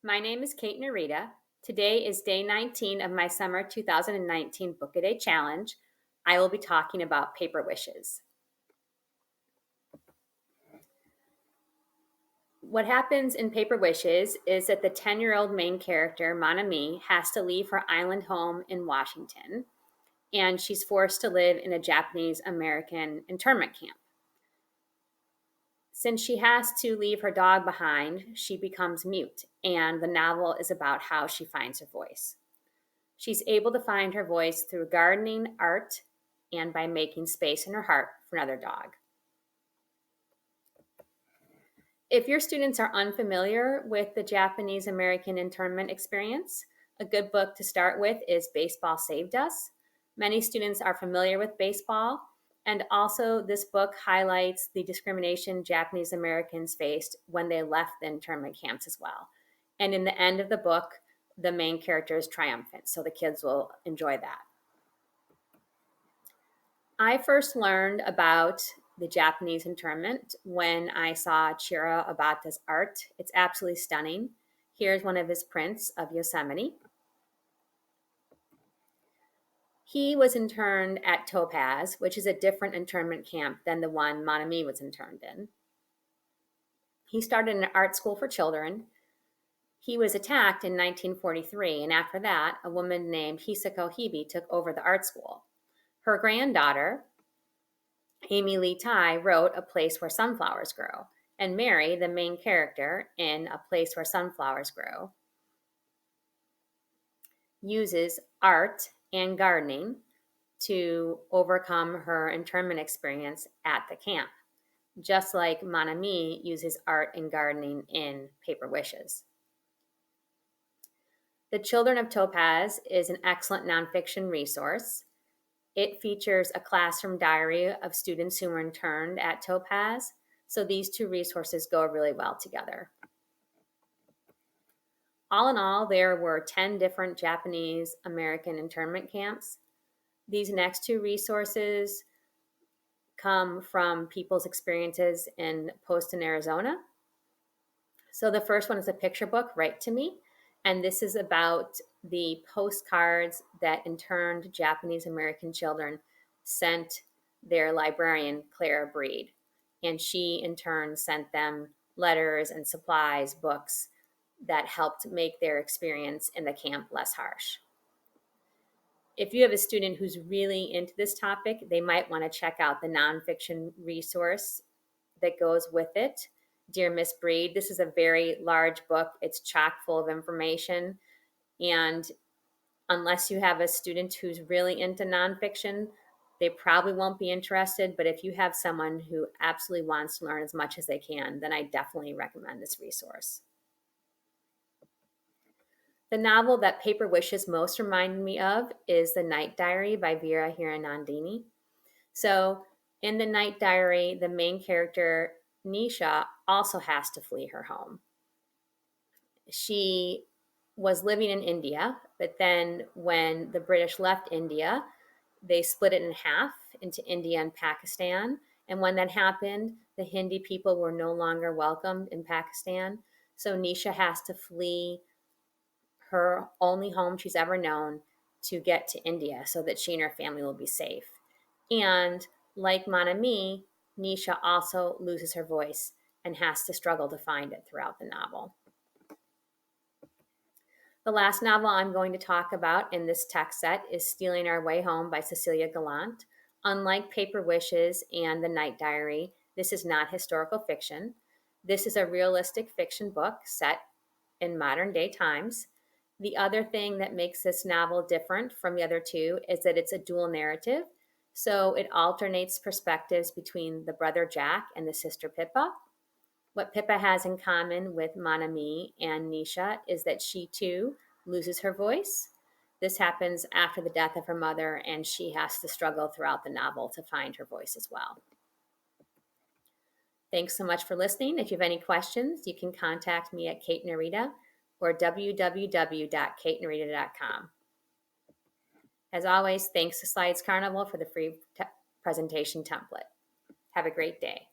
My name is Kate Narita. Today is day 19 of my summer 2019 Bookaday challenge. I will be talking about paper wishes. What happens in Paper Wishes is that the 10-year-old main character, Manami, has to leave her island home in Washington, and she's forced to live in a Japanese American internment camp. Since she has to leave her dog behind, she becomes mute, and the novel is about how she finds her voice. She's able to find her voice through gardening, art, and by making space in her heart for another dog. If your students are unfamiliar with the Japanese American internment experience, a good book to start with is Baseball Saved Us. Many students are familiar with baseball, and also this book highlights the discrimination Japanese Americans faced when they left the internment camps as well. And in the end of the book, the main character is triumphant, so the kids will enjoy that. I first learned about the Japanese internment when I saw Chiro Obata's art. It's absolutely stunning. Here's one of his prints of Yosemite. He was interned at Topaz, which is a different internment camp than the one Manami was interned in. He started an art school for children. He was attacked in 1943, and after that, a woman named Hisako Hibi took over the art school. Her granddaughter, Amy Lee Tai, wrote A Place Where Sunflowers Grow, and Mary, the main character in A Place Where Sunflowers Grow, uses art and gardening to overcome her internment experience at the camp, just like Manami uses art and gardening in Paper Wishes. The Children of Topaz is an excellent nonfiction resource. It features a classroom diary of students who were interned at Topaz, so these two resources go really well together. All in all, there were 10 different Japanese American internment camps. These next two resources come from people's experiences in Poston, Arizona. So the first one is a picture book, Write to Me, and this is about the postcards that interned Japanese American children sent their librarian, Clara Breed. And she, in turn, sent them letters and supplies, books that helped make their experience in the camp less harsh. If you have a student who's really into this topic, they might want to check out the nonfiction resource that goes with it, Dear Miss Breed. This is a very large book. It's chock full of information. And unless you have a student who's really into nonfiction, they probably won't be interested. But if you have someone who absolutely wants to learn as much as they can, then I definitely recommend this resource. The novel that Paper Wishes most reminded me of is The Night Diary by Vera Hiranandini. So in The Night Diary, the main character, Nisha, also has to flee her home. She was living in India, but then when the British left India, they split it in half into India and Pakistan. And when that happened, the Hindi people were no longer welcomed in Pakistan. So Nisha has to flee her only home she's ever known to get to India so that she and her family will be safe. And like Manami, Nisha also loses her voice and has to struggle to find it throughout the novel. The last novel I'm going to talk about in this text set is Stealing Our Way Home by Cecilia Gallant. Unlike Paper Wishes and The Night Diary, this is not historical fiction. This is a realistic fiction book set in modern day times. The other thing that makes this novel different from the other two is that it's a dual narrative. So it alternates perspectives between the brother Jack and the sister Pippa. What Pippa has in common with Manami and Nisha is that she too loses her voice. This happens after the death of her mother, and she has to struggle throughout the novel to find her voice as well. Thanks so much for listening. If you have any questions, you can contact me at Kate Narita or www.katenarita.com. As always, thanks to Slides Carnival for the free presentation template. Have a great day.